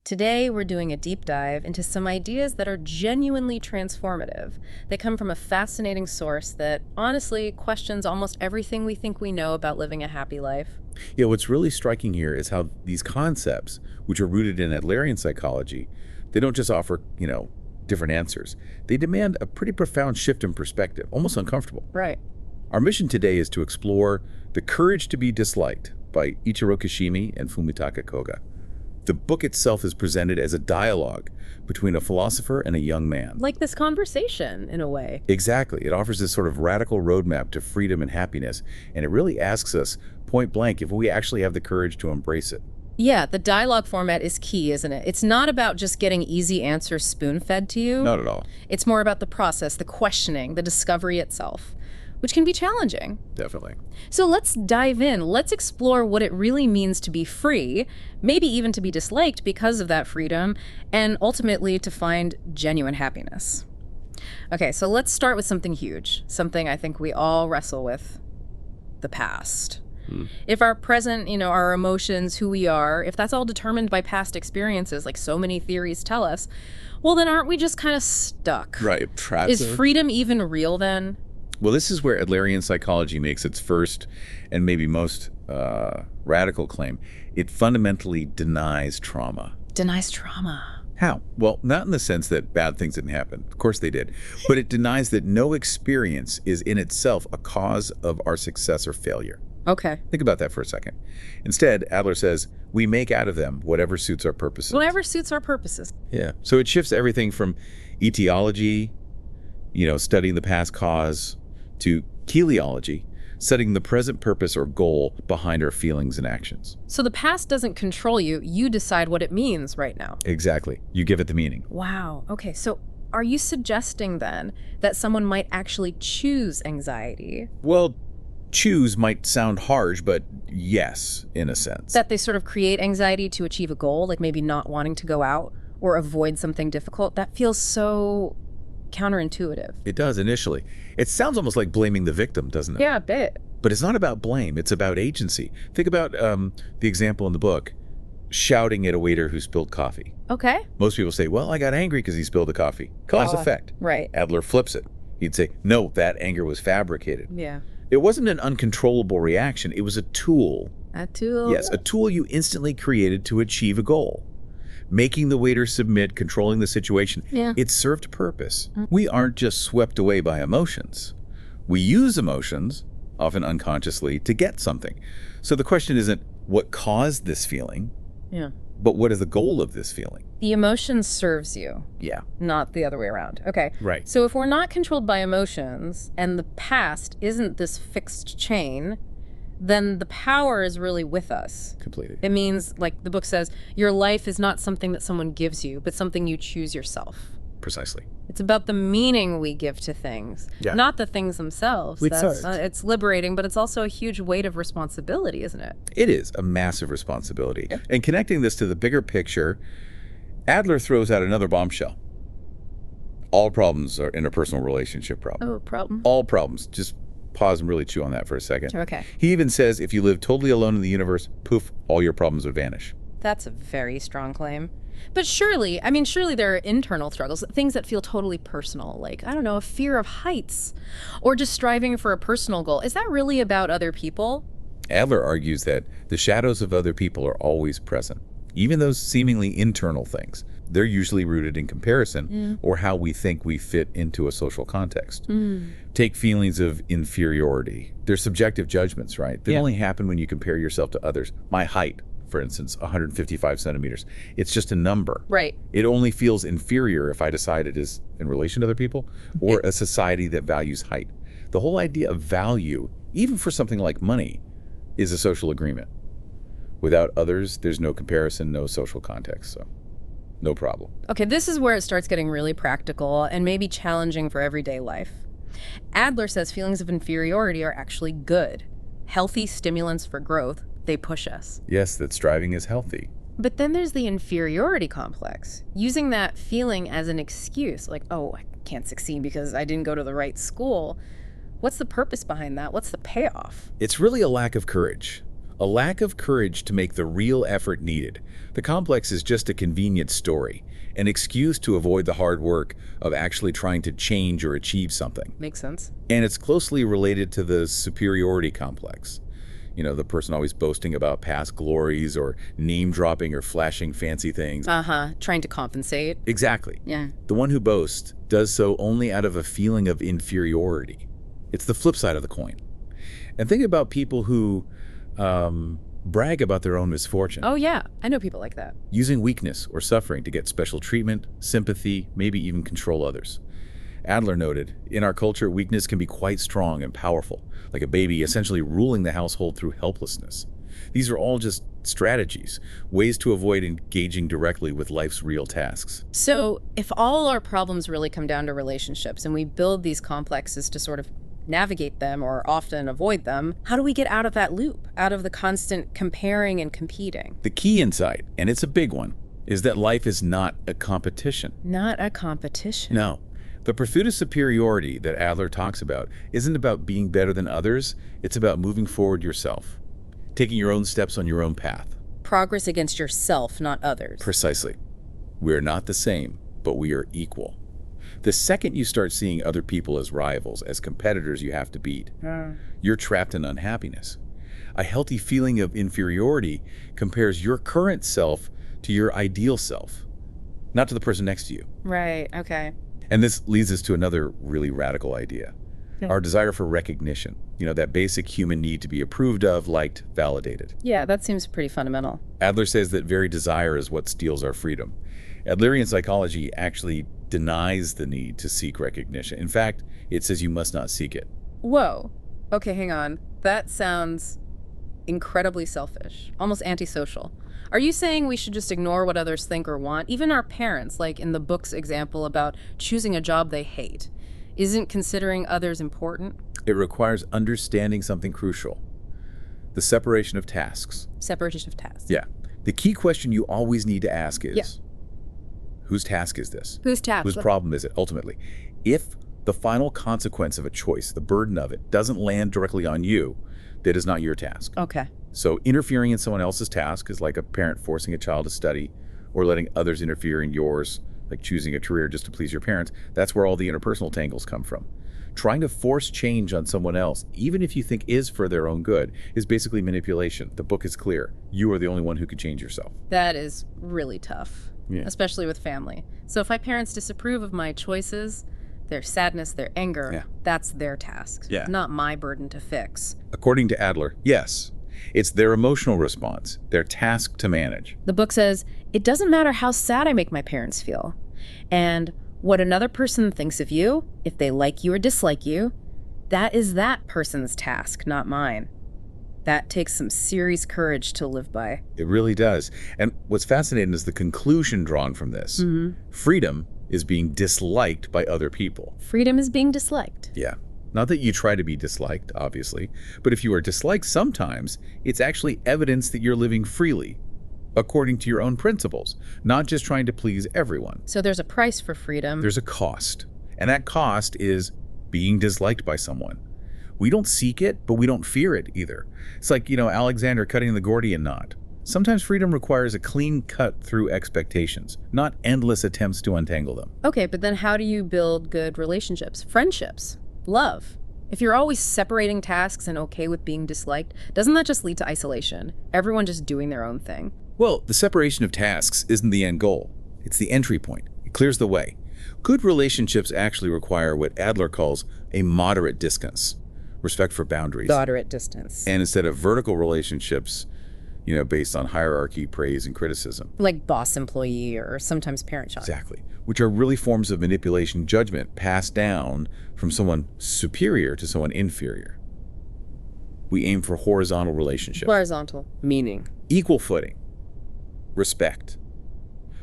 Today, we're doing a deep dive into some ideas that are genuinely transformative. They come from a fascinating source that honestly questions almost everything we think we know about living a happy life. Yeah, what's really striking here is how these concepts, which are rooted in Adlerian psychology, they don't just offer, different answers. They demand a pretty profound shift in perspective, almost uncomfortable. Right. Our mission today is to explore The Courage to be Disliked by Ichiro Kishimi and Fumitaka Koga. The book itself is presented as a dialogue between a philosopher and a young man. Like this conversation, in a way. Exactly. It offers this sort of radical roadmap to freedom and happiness, and it really asks us point blank if we actually have the courage to embrace it. Yeah, the dialogue format is key, isn't it? It's not about just getting easy answers spoon-fed to you. Not at all. It's more about the process, the questioning, the discovery itself, which can be challenging. Definitely. So let's dive in. Let's explore what it really means to be free, maybe even to be disliked because of that freedom, and ultimately to find genuine happiness. Okay, so let's start with something huge, something I think we all wrestle with: the past. If our present, our emotions, who we are, if that's all determined by past experiences, like so many theories tell us, well, then aren't we just kind of stuck? Right. Trapped. Is freedom even real then? Well, this is where Adlerian psychology makes its first and maybe most radical claim. It fundamentally denies trauma. Denies trauma. How? Well, not in the sense that bad things didn't happen. Of course they did. But it denies that no experience is in itself a cause of our success or failure. Okay. Think about that for a second. Instead, Adler says, we make out of them whatever suits our purposes. Whatever suits our purposes. Yeah. So it shifts everything from etiology, studying the past cause, to teleology, setting the present purpose or goal behind our feelings and actions. So the past doesn't control you. You decide what it means right now. Exactly. You give it the meaning. Wow. Okay. So are you suggesting then that someone might actually choose anxiety? Well, choose might sound harsh, but yes, in a sense. That they sort of create anxiety to achieve a goal, like maybe not wanting to go out or avoid something difficult? That feels so counterintuitive. It does initially. It sounds almost like blaming the victim, doesn't it? Yeah, a bit. But it's not about blame. It's about agency. Think about the example in the book, shouting at a waiter who spilled coffee. Okay. Most people say, well, I got angry because he spilled the coffee. Cause effect. Right. Adler flips it. He'd say, no, that anger was fabricated. Yeah. It wasn't an uncontrollable reaction. It was a tool. A tool? Yes, a tool you instantly created to achieve a goal. Making the waiter submit, controlling the situation. Yeah. It served a purpose. We aren't just swept away by emotions. We use emotions, often unconsciously, to get something. So the question isn't what caused this feeling, but what is the goal of this feeling? The emotion serves you. Yeah. Not the other way around. Okay. Right. So if we're not controlled by emotions and the past isn't this fixed chain, then the power is really with us. Completely. It means, like the book says, your life is not something that someone gives you, but something you choose yourself. Precisely. It's about the meaning we give to things, not the things themselves. It's liberating, but it's also a huge weight of responsibility, isn't it? It is a massive responsibility. And connecting this to the bigger picture, Adler throws out another bombshell. All problems are interpersonal relationship problems. Oh, problem. All problems. Just pause and really chew on that for a second. Okay. He even says if you live totally alone in the universe, poof, all your problems would vanish. That's a very strong claim. But surely there are internal struggles, things that feel totally personal, like, I don't know, a fear of heights, or just striving for a personal goal. Is that really about other people? Adler argues that the shadows of other people are always present. Even those seemingly internal things, they're usually rooted in comparison or how we think we fit into a social context. Take feelings of inferiority. They're subjective judgments, right? They only happen when you compare yourself to others. My height, for instance, 155 centimeters. It's just a number. Right. It only feels inferior if I decide it is in relation to other people or a society that values height. The whole idea of value, even for something like money, is a social agreement. Without others, there's no comparison, no social context, so no problem. Okay, this is where it starts getting really practical and maybe challenging for everyday life. Adler says feelings of inferiority are actually good. Healthy stimulants for growth. They push us. Yes, that striving is healthy. But then there's the inferiority complex, using that feeling as an excuse, like, oh, I can't succeed because I didn't go to the right school. What's the purpose behind that? What's the payoff? It's really a lack of courage. a lack of courage to make the real effort needed. The complex is just a convenient story, an excuse to avoid the hard work of actually trying to change or achieve something. Makes sense. And it's closely related to the superiority complex. You know, the person always boasting about past glories or name-dropping or flashing fancy things. Trying to compensate. Exactly. Yeah. The one who boasts does so only out of a feeling of inferiority. It's the flip side of the coin. And think about people who brag about their own misfortune. Oh, yeah. I know people like that. Using weakness or suffering to get special treatment, sympathy, maybe even control others. Adler noted, in our culture, weakness can be quite strong and powerful, like a baby essentially ruling the household through helplessness. These are all just strategies, ways to avoid engaging directly with life's real tasks. So if all our problems really come down to relationships and we build these complexes to sort of navigate them or often avoid them, how do we get out of that loop, out of the constant comparing and competing? The key insight, and it's a big one, is that life is not a competition. Not a competition. No. The pursuit of superiority that Adler talks about isn't about being better than others, it's about moving forward yourself, taking your own steps on your own path. Progress against yourself, not others. Precisely. We are not the same, but we are equal. The second you start seeing other people as rivals, as competitors you have to beat, you're trapped in unhappiness. A healthy feeling of inferiority compares your current self to your ideal self, not to the person next to you. Right, okay. And this leads us to another really radical idea. Our desire for recognition, that basic human need to be approved of, liked, validated. Yeah, that seems pretty fundamental. Adler says that very desire is what steals our freedom. Adlerian psychology actually denies the need to seek recognition. In fact, it says you must not seek it. Whoa. Okay, hang on. That sounds incredibly selfish, almost antisocial. Are you saying we should just ignore what others think or want? Even our parents, like in the book's example about choosing a job they hate. Isn't considering others important? It requires understanding something crucial. The separation of tasks. Separation of tasks. Yeah. The key question you always need to ask is, whose task is this? Whose task? Whose problem is it, ultimately? If the final consequence of a choice, the burden of it, doesn't land directly on you, that is not your task. Okay. So interfering in someone else's task is like a parent forcing a child to study or letting others interfere in yours, like choosing a career just to please your parents. That's where all the interpersonal tangles come from. Trying to force change on someone else, even if you think is for their own good, is basically manipulation. The book is clear. You are the only one who can change yourself. That is really tough, Yeah. especially with family. So if my parents disapprove of my choices, their sadness, their anger, that's their task, not my burden to fix. According to Adler, yes. It's their emotional response, their task to manage. The book says, it doesn't matter how sad I make my parents feel. And what another person thinks of you, if they like you or dislike you, that is that person's task, not mine. That takes some serious courage to live by. It really does. And what's fascinating is the conclusion drawn from this. Freedom is being disliked by other people. Freedom is being disliked. Yeah. Not that you try to be disliked, obviously, but if you are disliked sometimes, it's actually evidence that you're living freely, according to your own principles, not just trying to please everyone. So there's a price for freedom. There's a cost, and that cost is being disliked by someone. We don't seek it, but we don't fear it either. It's like, Alexander cutting the Gordian knot. Sometimes freedom requires a clean cut through expectations, not endless attempts to untangle them. Okay, but then how do you build good relationships, friendships? Love. If you're always separating tasks and okay with being disliked, doesn't that just lead to isolation? Everyone just doing their own thing. Well, the separation of tasks isn't the end goal. It's the entry point. It clears the way. Good relationships actually require what Adler calls a moderate distance, respect for boundaries. Moderate distance. And instead of vertical relationships, based on hierarchy, praise, and criticism. Like boss-employee or sometimes parent-child. Exactly. Which are really forms of manipulation judgment passed down from someone superior to someone inferior. We aim for horizontal relationships. Horizontal. Meaning? Equal footing. Respect.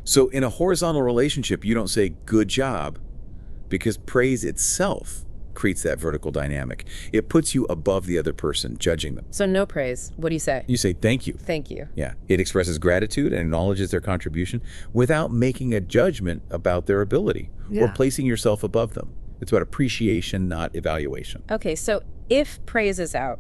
So in a horizontal relationship, you don't say, good job, because praise itself creates that vertical dynamic. It puts you above the other person, judging them. So no praise. What do you say? You say, thank you. Thank you. Yeah. It expresses gratitude and acknowledges their contribution without making a judgment about their ability or placing yourself above them. It's about appreciation, not evaluation. Okay, so if praise is out,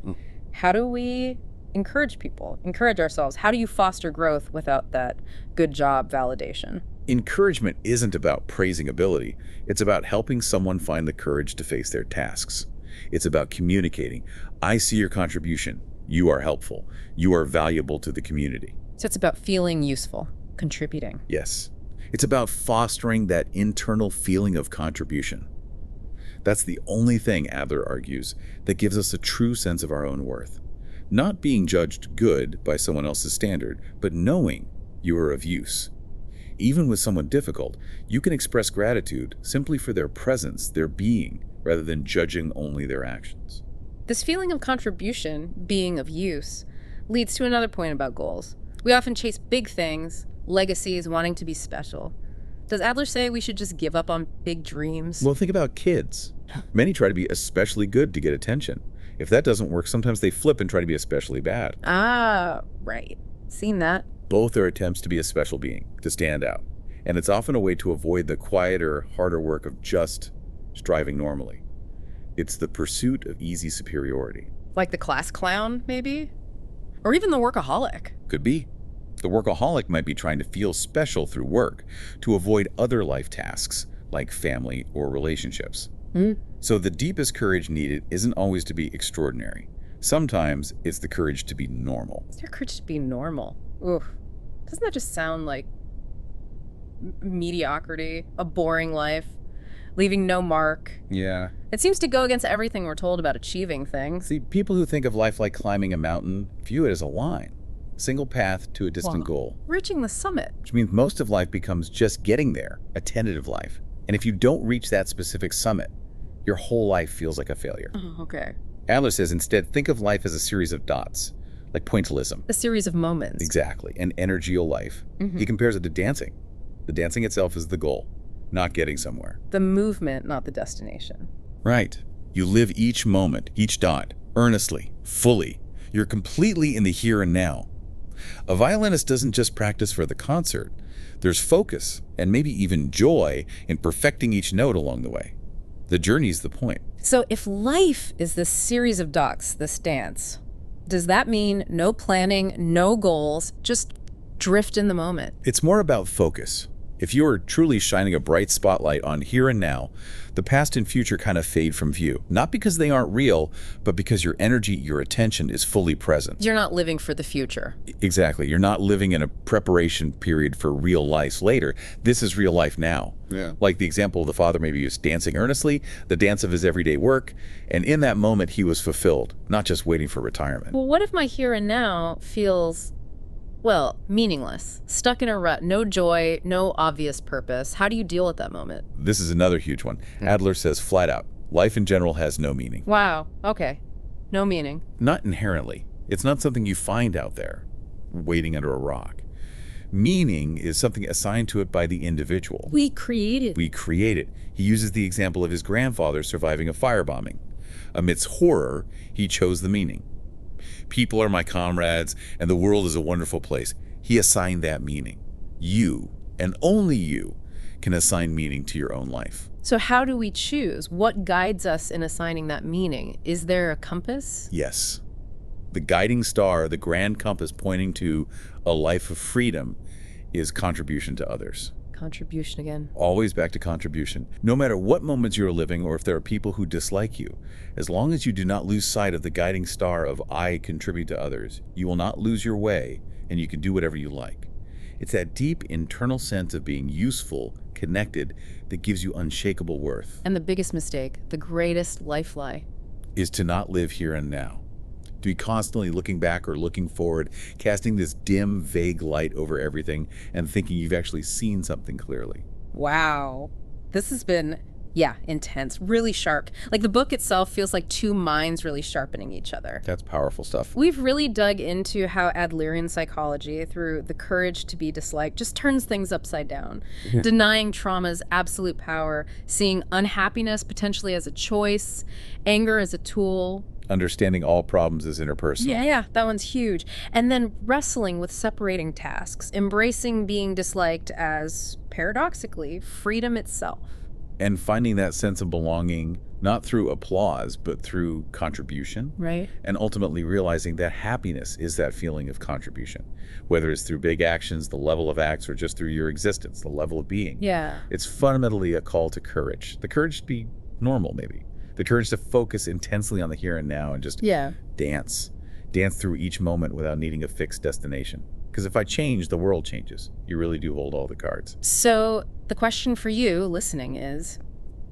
how do we encourage people, encourage ourselves? How do you foster growth without that good job validation? Encouragement isn't about praising ability. It's about helping someone find the courage to face their tasks. It's about communicating. I see your contribution. You are helpful. You are valuable to the community. So it's about feeling useful, contributing. Yes. It's about fostering that internal feeling of contribution. That's the only thing, Adler argues, that gives us a true sense of our own worth. Not being judged good by someone else's standard, but knowing you are of use. Even with someone difficult, you can express gratitude simply for their presence, their being, rather than judging only their actions. This feeling of contribution, being of use, leads to another point about goals. We often chase big things, legacies, wanting to be special. Does Adler say we should just give up on big dreams? Well, think about kids. Many try to be especially good to get attention. If that doesn't work, sometimes they flip and try to be especially bad. Ah, right. Seen that. Both are attempts to be a special being, to stand out. And it's often a way to avoid the quieter, harder work of just striving normally. It's the pursuit of easy superiority. Like the class clown, maybe? Or even the workaholic. Could be. The workaholic might be trying to feel special through work, to avoid other life tasks, like family or relationships. So the deepest courage needed isn't always to be extraordinary. Sometimes it's the courage to be normal. Is there courage to be normal? Oof. Doesn't that just sound like mediocrity, a boring life, leaving no mark? Yeah. It seems to go against everything we're told about achieving things. See, people who think of life like climbing a mountain view it as a line, single path to a distant goal. Reaching the summit. Which means most of life becomes just getting there, a tentative life. And if you don't reach that specific summit, your whole life feels like a failure. Oh, okay. Adler says instead, think of life as a series of dots, like pointillism. A series of moments. Exactly, an energial life. He compares it to dancing. The dancing itself is the goal, not getting somewhere. The movement, not the destination. Right. You live each moment, each dot, earnestly, fully. You're completely in the here and now. A violinist doesn't just practice for the concert. There's focus, and maybe even joy, in perfecting each note along the way. The journey's the point. So if life is this series of dots, this dance, does that mean no planning, no goals, just drift in the moment? It's more about focus. If you are truly shining a bright spotlight on here and now, the past and future kind of fade from view. Not because they aren't real, but because your energy, your attention is fully present. You're not living for the future. Exactly. You're not living in a preparation period for real life later. This is real life now. Yeah. Like the example of the father maybe was dancing earnestly, the dance of his everyday work, and in that moment he was fulfilled, not just waiting for retirement. Well, what if my here and now feels, well, meaningless, stuck in a rut, no joy, no obvious purpose? How do you deal with that moment? This is another huge one. Adler says flat out, life in general has no meaning. Wow, okay. No meaning. Not inherently. It's not something you find out there, waiting under a rock. Meaning is something assigned to it by the individual. We create it. We create it. He uses the example of his grandfather surviving a firebombing. Amidst horror, he chose the meaning. People are my comrades, and the world is a wonderful place. He assigned that meaning. You, and only you, can assign meaning to your own life. So how do we choose? What guides us in assigning that meaning? Is there a compass? Yes. The guiding star, the grand compass pointing to a life of freedom, is contribution to others. Contribution again. Always back to contribution. No matter what moments you're living or if there are people who dislike you, as long as you do not lose sight of the guiding star of I contribute to others, you will not lose your way and you can do whatever you like. It's that deep internal sense of being useful, connected, that gives you unshakable worth. And the biggest mistake, the greatest life lie, is to not live here and now. To be constantly looking back or looking forward, casting this dim, vague light over everything and thinking you've actually seen something clearly. Wow. This has been, intense, really sharp. Like the book itself feels like two minds really sharpening each other. That's powerful stuff. We've really dug into how Adlerian psychology, through the courage to be disliked, just turns things upside down. Denying trauma's absolute power, seeing unhappiness potentially as a choice, anger as a tool. Understanding all problems is interpersonal. Yeah, that one's huge. And then wrestling with separating tasks, embracing being disliked as, paradoxically, freedom itself. And finding that sense of belonging not through applause, but through contribution. Right. And ultimately realizing that happiness is that feeling of contribution, whether it's through big actions, the level of acts, or just through your existence, the level of being. Yeah. It's fundamentally a call to courage. The courage to be normal, maybe. The courage to focus intensely on the here and now and just dance. Dance through each moment without needing a fixed destination. Because if I change, the world changes. You really do hold all the cards. So the question for you listening is,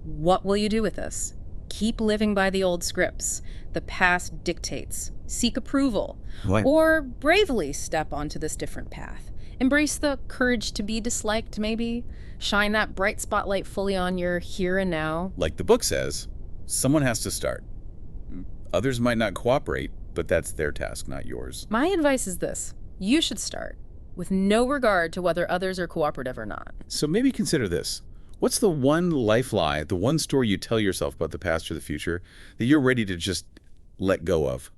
what will you do with this? Keep living by the old scripts. The past dictates. Seek approval. What? Or bravely step onto this different path. Embrace the courage to be disliked, maybe. Shine that bright spotlight fully on your here and now. Like the book says, someone has to start. Others might not cooperate, but that's their task, not yours. My advice is this. You should start, with no regard to whether others are cooperative or not. So maybe consider this. What's the one life lie, the one story you tell yourself about the past or the future that you're ready to just let go of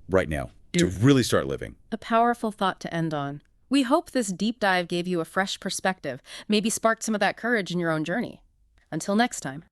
right now, to really start living? A powerful thought to end on. We hope this deep dive gave you a fresh perspective, maybe sparked some of that courage in your own journey. Until next time.